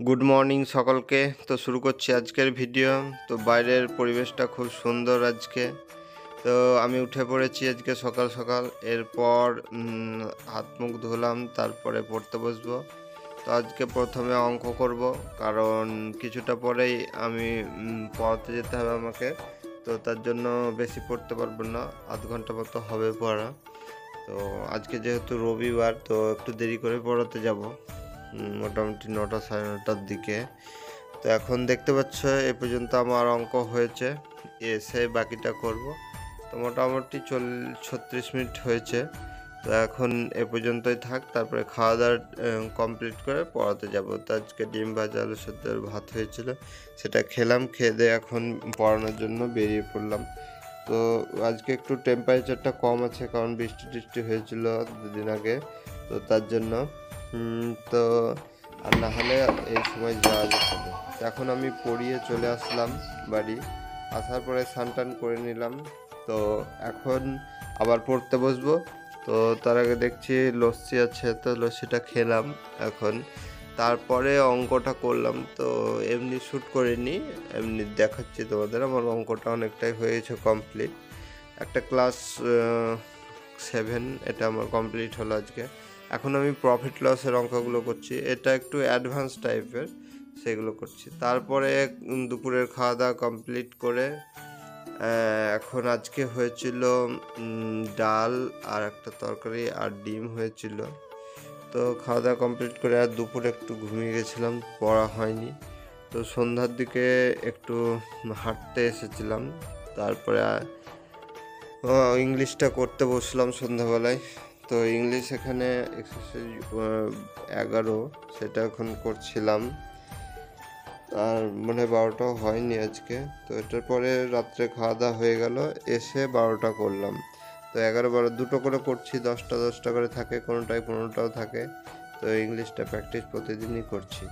Good morning সকলকে। তো শুরু করছি আজকের ভিডিও। তো বাইরের পরিবেশটা খুব সুন্দর আজকে। তো আমি উঠে পড়েছি আজকে সকাল সকাল। এরপর হাত মুখ ধুলাম, তারপরে পড়তে বসবো। তো আজকে প্রথমে অঙ্ক করব, কারণ কিছুটা পরেই আমি পড়াতে যেতে হবে আমাকে। তো তার জন্য বেশি পড়তে পারবো না, আধ ঘন্টা মতো হবে পড়া। তো আজকে যেহেতু রবিবার, তো একটু দেরি করে পড়াতে যাব, মোটামুটি 9টা সাড়ে 9টার দিকে। তো এখন দেখতে পাচ্ছ এ পর্যন্ত আমার অঙ্ক হয়েছে, এসে বাকিটা করব। তো মোটামুটি 36 মিনিট হয়েছে। তো এখন এ পর্যন্তই থাক, তারপরে খাওয়া দাওয়া কমপ্লিট করে পড়াতে যাব। তো আজকে ডিম ভাজা আলু সেদ্ধ ভাত হয়েছিল, সেটা খেলাম। খেয়ে দিয়ে এখন পড়ানোর জন্য বেরিয়ে পড়লাম। তো আজকে একটু টেম্পারেচারটা কম আছে, কারণ বৃষ্টি টিষ্টি হয়েছিল দুদিন আগে, তো তার জন্য। তো আর না হলে এই সময় যাওয়া যেত না। এখন আমি পড়িয়ে চলে আসলাম বাড়ি। আসার পরে স্নান টান করে নিলাম। তো এখন আবার পড়তে বসবো। তো তার আগে দেখছি লস্যি আছে, তো লস্যিটা খেলাম এখন। তারপরে অঙ্কটা করলাম। তো এমনি শ্যুট করিনি, এমনি দেখাচ্ছি তোমাদের। আমার অঙ্কটা অনেকটাই হয়েছে কমপ্লিট। একটা ক্লাস 7 এটা আমার কমপ্লিট হলো আজকে। এখন আমি প্রফিট লসের অঙ্কগুলো করছি, এটা একটু অ্যাডভান্স টাইপের, সেগুলো করছি। তারপরে দুপুরের খাওয়া দাওয়া কমপ্লিট করে এখন আজকে হয়েছিল ডাল আর একটা তরকারি আর ডিম হয়েছিল। তো খাওয়া দাওয়া কমপ্লিট করে আর দুপুরে একটু ঘুমিয়ে গেছিলাম, পড়া হয়নি। তো সন্ধ্যার দিকে একটু হাঁটতে এসেছিলাম। তারপরে ইংলিশটা করতে বসলাম সন্ধ্যাবেলায়। তো ইংলিশ এখানে এক্সারসাইজ 11 সেটা এখন করছিলাম। আর মনে হয় 12টাও হয়নি আজকে। তো এটার পরে রাত্রে খাওয়া দাওয়া হয়ে গেল, এসে 12টা করলাম। তো 11 12 দুটো করে করছি, 10টা 10টা করে থাকে, কোনোটায় 15টাও থাকে। তো ইংলিশটা প্র্যাকটিস প্রতিদিনই করছি।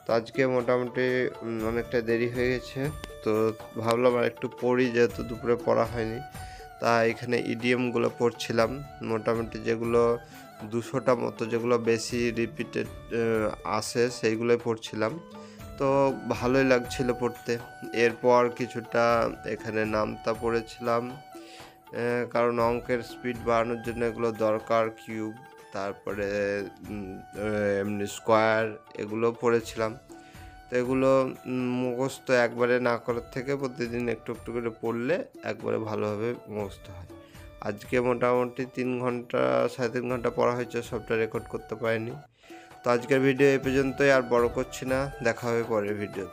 তো আজকে মোটামুটি অনেকটা দেরি হয়ে গেছে। তো ভাবলাম আর একটু পড়ি, যেহেতু দুপুরে পড়া হয়নি। তা এখানে ইডিএমগুলো পড়ছিলাম, মোটামুটি যেগুলো 200টা মতো, যেগুলো বেশি রিপিটেড আসে সেইগুলোই পড়ছিলাম। তো ভালোই লাগছিল পড়তে। এরপর কিছুটা এখানে নামতা পড়েছিলাম, কারণ অঙ্কের স্পিড বাড়ানোর জন্য এগুলো দরকার। কিউব, তারপরে এমনি স্কোয়ার, এগুলো পড়েছিলাম। তো এগুলো মুখস্থ একবারে না করার থেকে প্রতিদিন একটু একটু করে পড়লে একবারে ভালোভাবে মুখস্থ হয়। আজকে মোটামুটি 3 ঘন্টা 3.5 ঘন্টা পড়া হয়েছে, সবটা রেকর্ড করতে পারিনি। তো আজকের ভিডিও এই পর্যন্তই, আর বড় করছি না। দেখা হবে পরের ভিডিও।